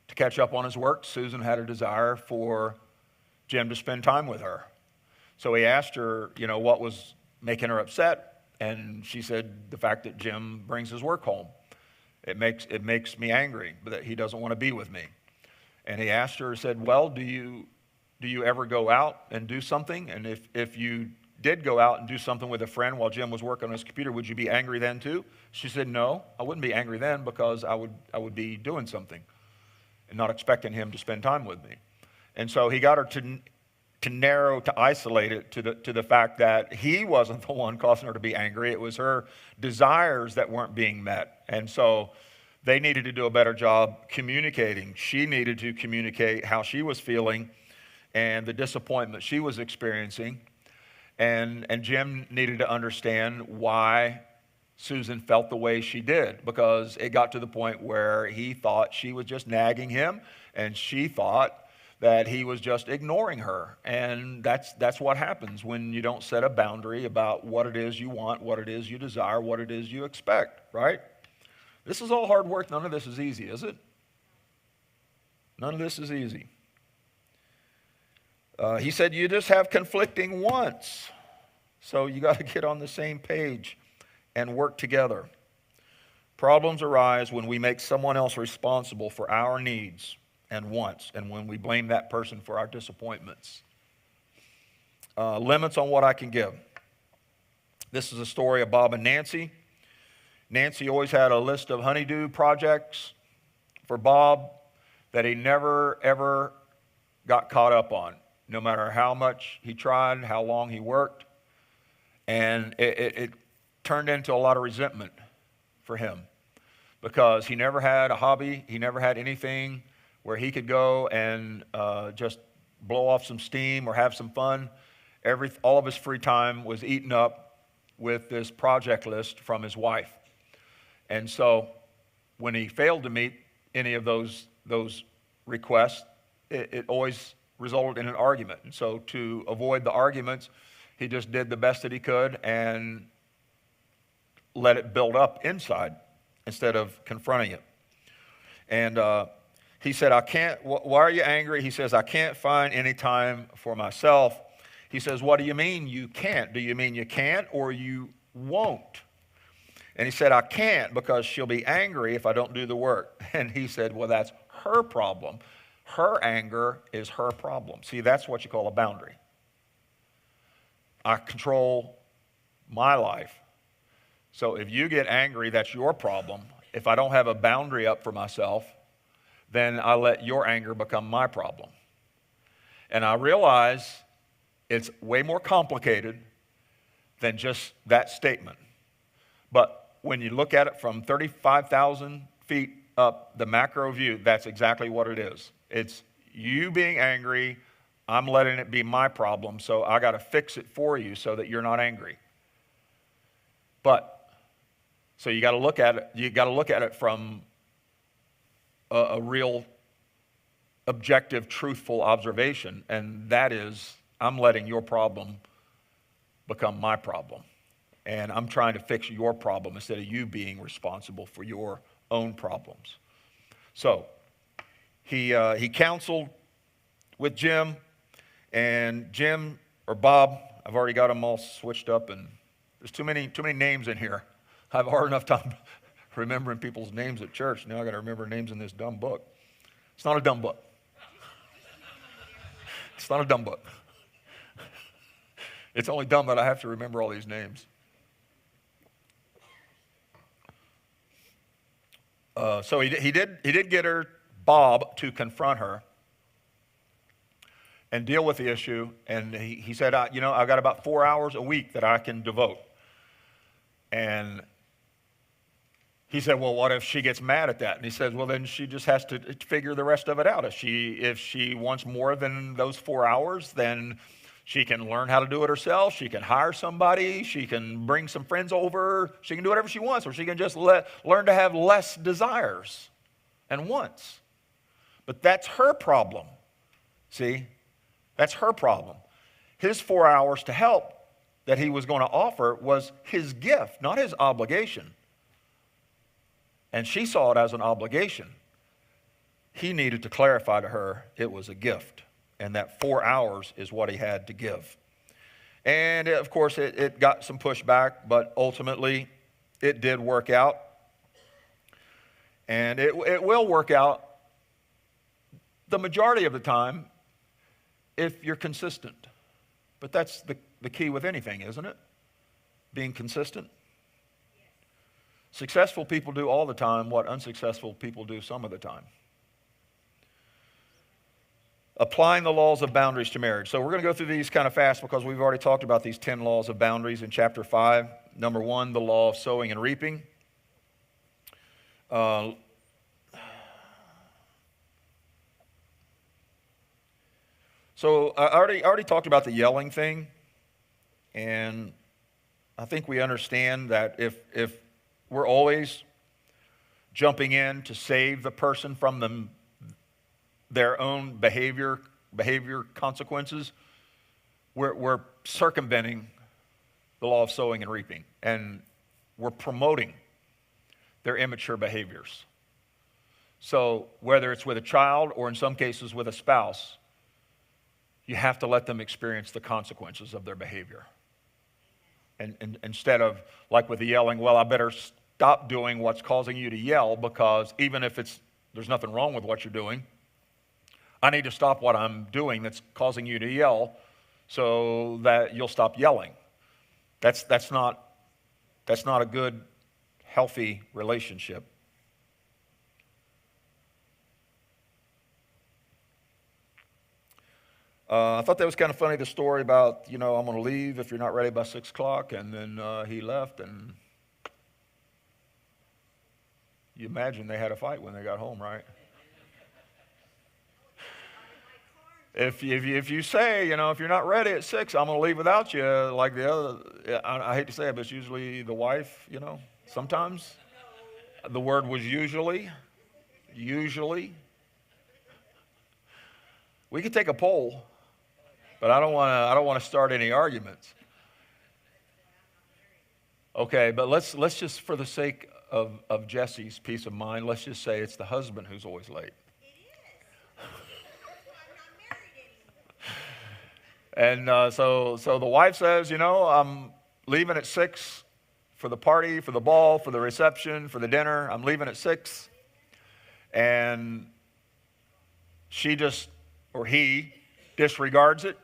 to catch up on his work. Susan had a desire for Jim to spend time with her. So he asked her, what was making her upset. And she said, the fact that Jim brings his work home. It makes me angry that he doesn't want to be with me. And he asked her, said, well, do you ever go out and do something? And if you did go out and do something with a friend while Jim was working on his computer, would you be angry then too? She said, no, I wouldn't be angry then, because I would be doing something and not expecting him to spend time with me. And so he got her to isolate it to the fact that he wasn't the one causing her to be angry. It was her desires that weren't being met. And so they needed to do a better job communicating. She needed to communicate how she was feeling and the disappointment she was experiencing. And Jim needed to understand why Susan felt the way she did, because it got to the point where he thought she was just nagging him, and she thought that he was just ignoring her. And that's what happens when you don't set a boundary about what it is you want, what it is you desire, what it is you expect, right? This is all hard work. None of this is easy, is it? None of this is easy. He said you just have conflicting wants. So you got to get on the same page and work together. Problems arise when we make someone else responsible for our needs and wants, and when we blame that person for our disappointments. Limits on what I can give. This is a story of Bob and Nancy. Nancy always had a list of honeydew projects for Bob that he never, ever got caught up on, no matter how much he tried, how long he worked. And it turned into a lot of resentment for him, because he never had a hobby. He never had anything where he could go and just blow off some steam or have some fun. All of his free time was eaten up with this project list from his wife. And so when he failed to meet any of those requests, it always resulted in an argument. And so to avoid the arguments, he just did the best that he could and let it build up inside instead of confronting it. And he said, why are you angry? He says, I can't find any time for myself. He says, what do you mean you can't? Do you mean you can't or you won't? And he said, I can't because she'll be angry if I don't do the work. And he said, well, that's her problem. Her anger is her problem. See, that's what you call a boundary. I control my life. So if you get angry, that's your problem. If I don't have a boundary up for myself, then I let your anger become my problem. And I realize it's way more complicated than just that statement. But when you look at it from 35,000 feet up, the macro view, that's exactly what it is. It's you being angry, I'm letting it be my problem, so I got to fix it for you so that you're not angry. But, so you got to look at it from a real objective, truthful observation, and that is, I'm letting your problem become my problem. And I'm trying to fix your problem instead of you being responsible for your own problems. So he counseled with Jim, and Jim or Bob, I've already got them all switched up, and there's too many names in here. I have a hard enough time remembering people's names at church. Now I got to remember names in this dumb book. It's not a dumb book. It's not a dumb book. It's only dumb that I have to remember all these names. So he did get her, Bob, to confront her and deal with the issue. And he said, I've got about 4 hours a week that I can devote. And he said, well, what if she gets mad at that? And he said, well, then she just has to figure the rest of it out. If she wants more than those 4 hours, then she can learn how to do it herself. She can hire somebody. She can bring some friends over. She can do whatever she wants, or she can just learn to have less desires and wants. But that's her problem. See? That's her problem. His 4 hours to help that he was going to offer was his gift, not his obligation. And she saw it as an obligation. He needed to clarify to her it was a gift, and that 4 hours is what he had to give. And of course, it got some pushback, but ultimately it did work out. And it will work out the majority of the time if you're consistent. But that's the key with anything, isn't it? Being consistent. Successful people do all the time what unsuccessful people do some of the time. Applying the laws of boundaries to marriage. So we're going to go through these kind of fast because we've already talked about these 10 laws of boundaries in chapter 5. Number 1, the law of sowing and reaping. So I already talked about the yelling thing, and I think we understand that if we're always jumping in to save the person from their own behavior consequences, we're circumventing the law of sowing and reaping, and we're promoting their immature behaviors. So whether it's with a child or in some cases with a spouse, you have to let them experience the consequences of their behavior. And instead of, like with the yelling, well, I better stop doing what's causing you to yell, because even if there's nothing wrong with what you're doing, I need to stop what I'm doing that's causing you to yell so that you'll stop yelling. That's not a good, healthy relationship. I thought that was kind of funny, the story about, I'm going to leave if you're not ready by 6 o'clock, and then he left, and you imagine they had a fight when they got home, right? If you say, if you're not ready at 6, I'm going to leave without you, like the other, I hate to say it, but it's usually the wife, sometimes. The word was usually. We could take a poll, but I don't want to start any arguments. Okay, but let's just, for the sake of Jesse's peace of mind, let's just say it's the husband who's always late. And so the wife says, I'm leaving at 6 for the party, for the ball, for the reception, for the dinner. I'm leaving at 6. And she he disregards it,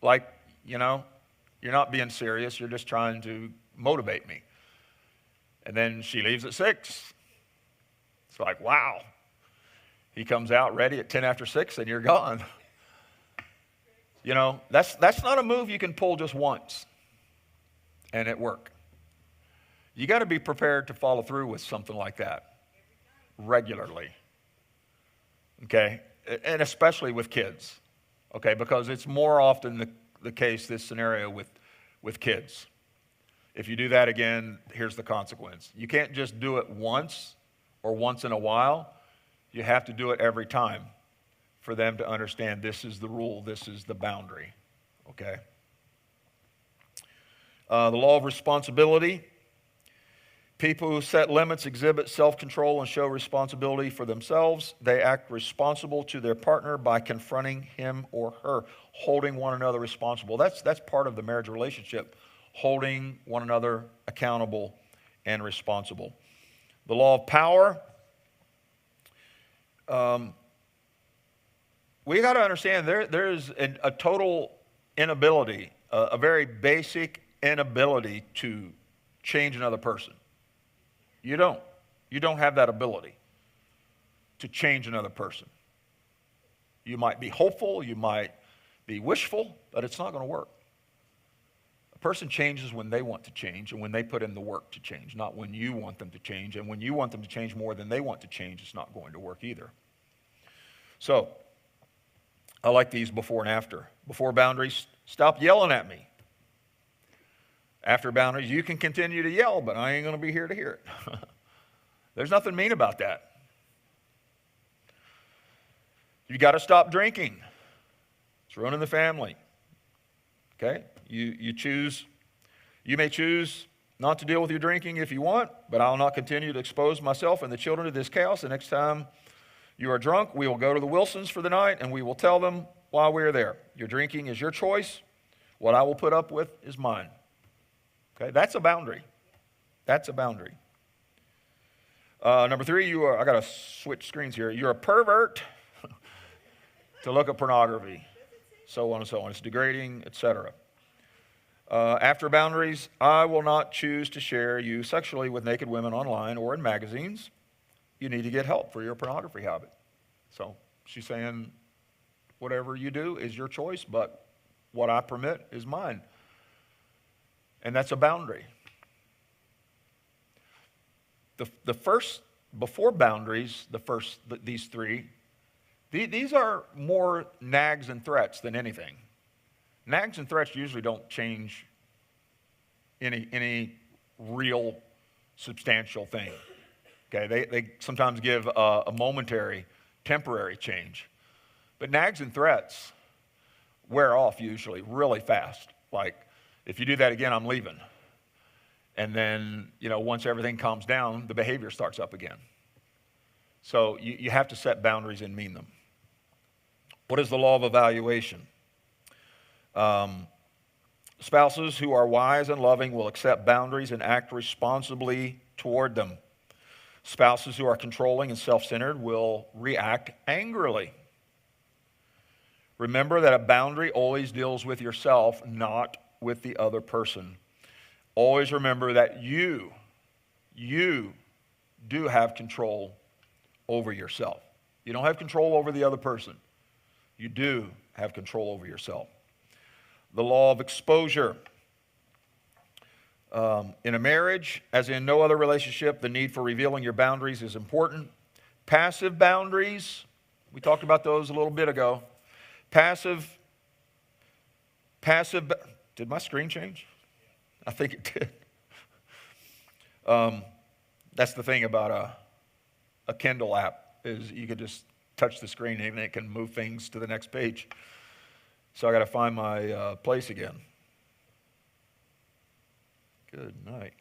like, you're not being serious. You're just trying to motivate me. And then she leaves at 6. It's like, wow. He comes out ready at 10 after 6 and you're gone. That's not a move you can pull just once and it work. You got to be prepared to follow through with something like that regularly. Okay? And especially with kids. Okay? Because it's more often the case, this scenario with kids. If you do that again, here's the consequence. You can't just do it once or once in a while. You have to do it every time for them to understand this is the rule, this is the boundary, okay? The law of responsibility. People who set limits exhibit self-control and show responsibility for themselves. They act responsible to their partner by confronting him or her, holding one another responsible. That's part of the marriage relationship, holding one another accountable and responsible. The law of power. We got to understand there's a total inability, a very basic inability to change another person. You don't have that ability to change another person. You might be hopeful, you might be wishful, but it's not going to work. A person changes when they want to change and when they put in the work to change, not when you want them to change. And when you want them to change more than they want to change, it's not going to work either. So, I like these before and after. Before boundaries, stop yelling at me. After boundaries, you can continue to yell, but I ain't going to be here to hear it. There's nothing mean about that. You got to stop drinking. It's ruining the family. Okay? You may choose not to deal with your drinking if you want, but I'll not continue to expose myself and the children to this chaos. The next time you are drunk, we will go to the Wilsons for the night, and we will tell them while we are there. Your drinking is your choice. What I will put up with is mine. Okay, that's a boundary. That's a boundary. Number 3, I got to switch screens here. You're a pervert to look at pornography, so on and so on. It's degrading, etc. After boundaries, I will not choose to share you sexually with naked women online or in magazines. You need to get help for your pornography habit. So she's saying, whatever you do is your choice, but what I permit is mine. And that's a boundary. The first, before boundaries, these 3, these are more nags and threats than anything. Nags and threats usually don't change any real substantial thing. Okay, they sometimes give a momentary, temporary change. But nags and threats wear off usually really fast. Like, if you do that again, I'm leaving. And then, once everything calms down, the behavior starts up again. So you have to set boundaries and mean them. What is the law of evaluation? Spouses who are wise and loving will accept boundaries and act responsibly toward them. Spouses who are controlling and self-centered will react angrily. Remember that a boundary always deals with yourself, not with the other person. Always remember that you do have control over yourself. You don't have control over the other person. You do have control over yourself. The law of exposure. In a marriage, as in no other relationship, the need for revealing your boundaries is important. Passive boundaries, we talked about those a little bit ago. Passive, did my screen change? I think it did. That's the thing about a Kindle app, is you can just touch the screen and it can move things to the next page. So I got to find my place again. Good night.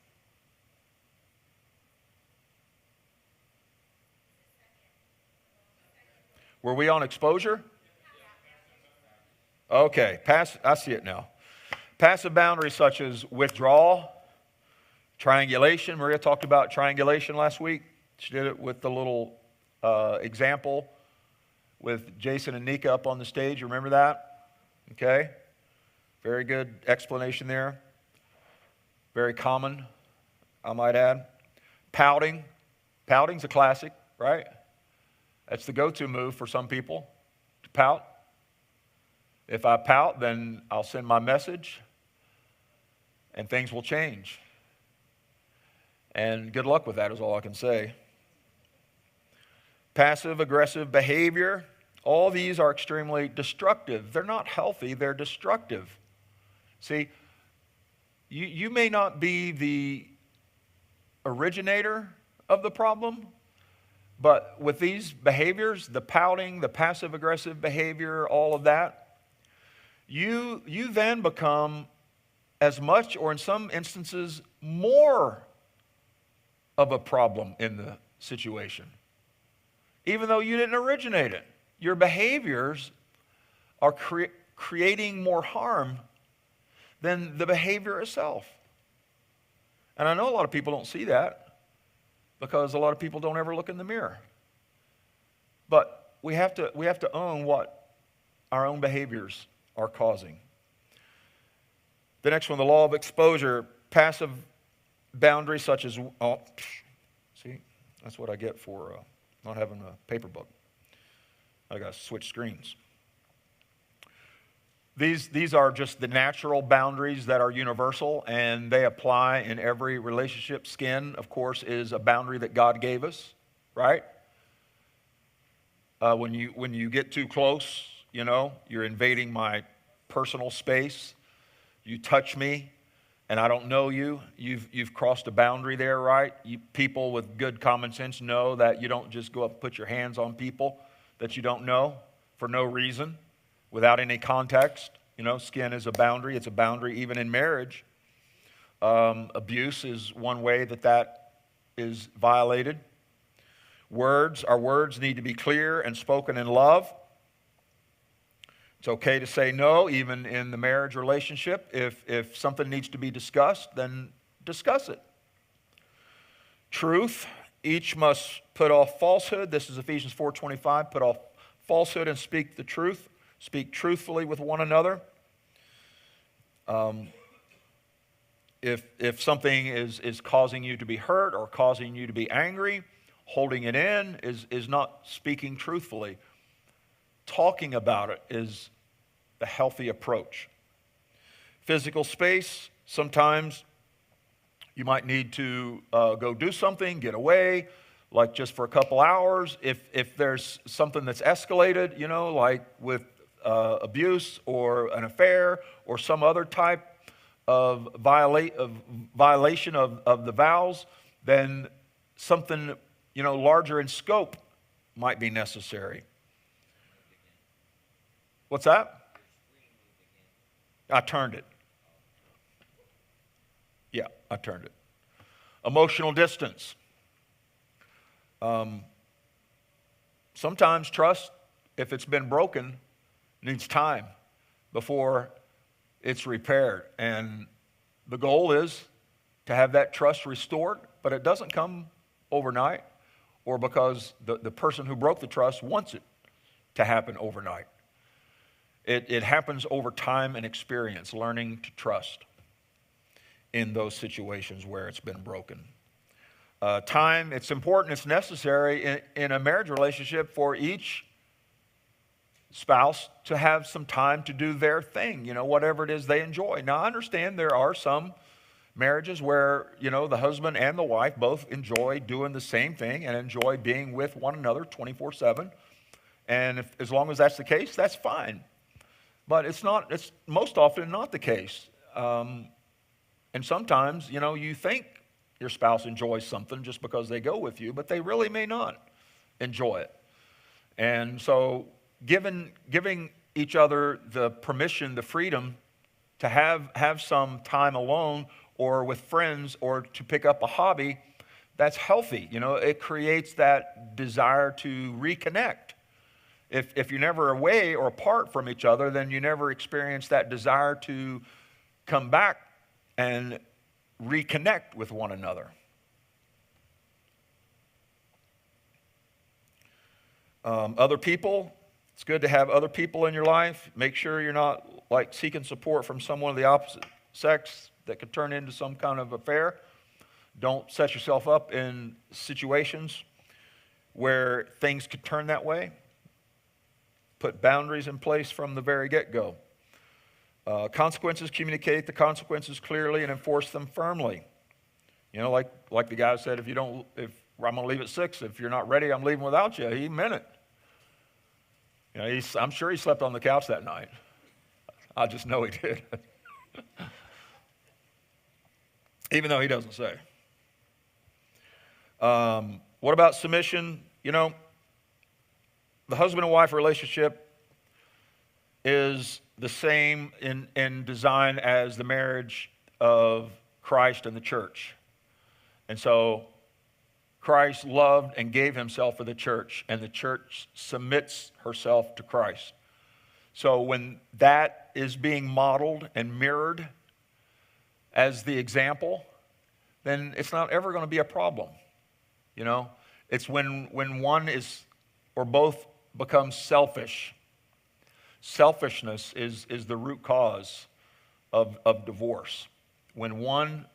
Were we on exposure? Okay, I see it now. Passive boundaries such as withdrawal, triangulation. Maria talked about triangulation last week. She did it with the little example with Jason and Nika up on the stage. You remember that? Okay. Very good explanation there. Very common, I might add. Pouting. Pouting's a classic, right? That's the go-to move for some people, to pout. If I pout, then I'll send my message and things will change. And good luck with that is all I can say. Passive aggressive behavior. All these are extremely destructive. They're not healthy, they're destructive. See, You may not be the originator of the problem, but with these behaviors, the pouting, the passive-aggressive behavior, all of that, you then become as much, or in some instances, more of a problem in the situation, even though you didn't originate it. Your behaviors are creating more harm than the behavior itself. And I know a lot of people don't see that because a lot of people don't ever look in the mirror. But we have to own what our own behaviors are causing. The next one, the law of exposure, passive boundaries such as, see, that's what I get for not having a paper book. I got to switch screens. These are just the natural boundaries that are universal, and they apply in every relationship. Skin, of course, is a boundary that God gave us, right? When you get too close, you're invading my personal space. You touch me, and I don't know you. You've crossed a boundary there, right? People with good common sense know that you don't just go up and put your hands on people that you don't know for no reason, without any context. Skin is a boundary. It's a boundary even in marriage. Abuse is one way that is violated. Our words need to be clear and spoken in love. It's okay to say no, even in the marriage relationship. If something needs to be discussed, then discuss it. Truth, each must put off falsehood. This is Ephesians 4:25. Put off falsehood and speak the truth. Speak truthfully with one another. If something is causing you to be hurt or causing you to be angry, holding it in is not speaking truthfully. Talking about it is the healthy approach. Physical space, sometimes you might need to go do something, get away, like just for a couple hours. If there's something that's escalated, like with abuse or an affair or some other type of violation of the vows, then something larger in scope might be necessary. What's that? I turned it. Yeah, I turned it. Emotional distance. Sometimes trust, if it's been broken, needs time before it's repaired. And the goal is to have that trust restored, but it doesn't come overnight or because the person who broke the trust wants it to happen overnight. It happens over time and experience, learning to trust in those situations where it's been broken. Time, it's important, it's necessary in a marriage relationship for each spouse to have some time to do their thing, whatever it is they enjoy. Now, I understand there are some marriages where, the husband and the wife both enjoy doing the same thing and enjoy being with one another 24/7. And as long as that's the case, that's fine. But it's most often not the case. And sometimes, you think your spouse enjoys something just because they go with you, but they really may not enjoy it. And so giving each other the permission, the freedom to have some time alone or with friends or to pick up a hobby, that's healthy. It creates that desire to reconnect. If you're never away or apart from each other, then you never experience that desire to come back and reconnect with one another. Other people, it's good to have other people in your life. Make sure you're not seeking support from someone of the opposite sex that could turn into some kind of affair. Don't set yourself up in situations where things could turn that way. Put boundaries in place from the very get-go. Consequences, communicate the consequences clearly and enforce them firmly. Like the guy said, if I'm going to leave at 6, if you're not ready, I'm leaving without you. He meant it. I'm sure he slept on the couch that night. I just know he did. even though he doesn't say. What about submission? You know, the husband and wife relationship is the same in design as the marriage of Christ and the church. And so Christ loved and gave himself for the church, and the church submits herself to Christ. So when that is being modeled and mirrored as the example, then it's not ever going to be a problem. You know, it's when one is or both become selfish. Selfishness is the root cause of divorce. When one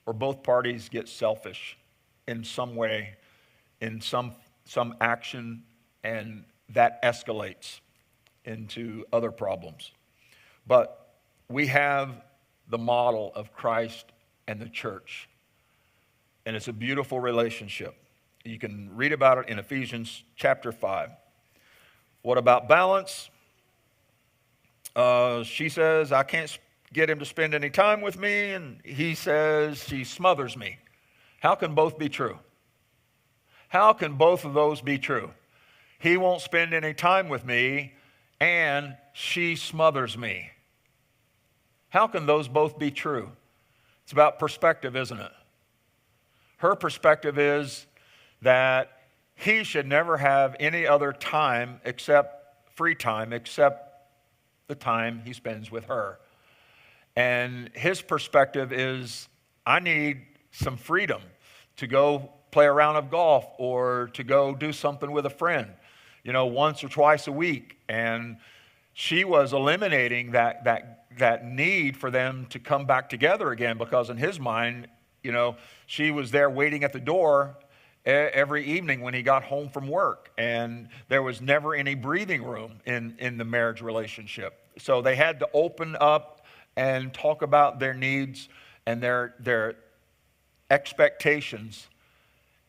or both parties get selfish in some way, in some action, and that escalates into other problems. But we have the model of Christ and the church, and it's a beautiful relationship. You can read about it in Ephesians chapter 5. What about balance? She says, I can't get him to spend any time with me, and he says she smothers me. How can both be true? How can both of those be true? He won't spend any time with me, and she smothers me. How can those both be true? It's about perspective, isn't it? Her perspective is that he should never have any other time except free time, except the time he spends with her. And his perspective is, I need some freedom to go play a round of golf or to go do something with a friend, you know, once or twice a week. And she was eliminating that need for them to come back together again, because in his mind, you know, she was there waiting at the door every evening when he got home from work, and there was never any breathing room in the marriage relationship. So they had to open up and talk about their needs and their expectations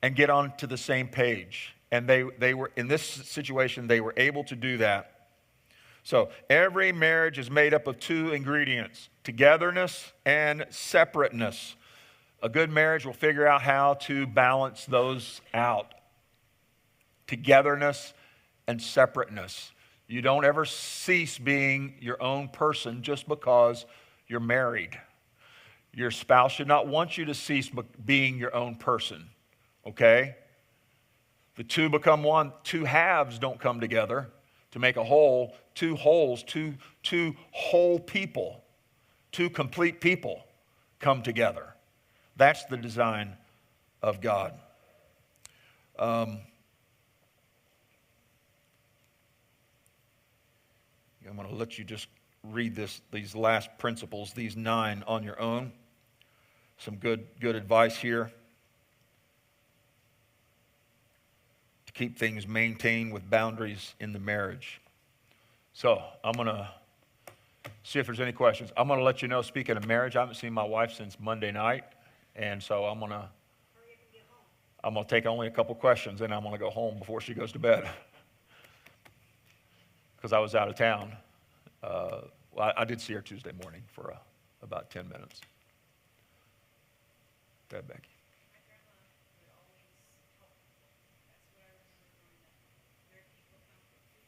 and get onto the same page. And they were, in this situation, they were able to do that. So every marriage is made up of two ingredients: togetherness and separateness. A good marriage will figure out how to balance those out. Togetherness and separateness. You don't ever cease being your own person just because you're married. Your spouse should not want you to cease being your own person, okay? The two become one. Two halves don't come together to make a whole. Two wholes, two whole people, two complete people come together. That's the design of God. I'm going to let you just read these last principles, these 9 on your own. Some good advice here to keep things maintained with boundaries in the marriage. So I'm going to see if there's any questions. I'm going to let you know, speaking of marriage, I haven't seen my wife since Monday night. And so I'm going to take only a couple questions, and I'm going to go home before she goes to bed. Because I was out of town. I did see her Tuesday morning for about 10 minutes. Go ahead, Becky.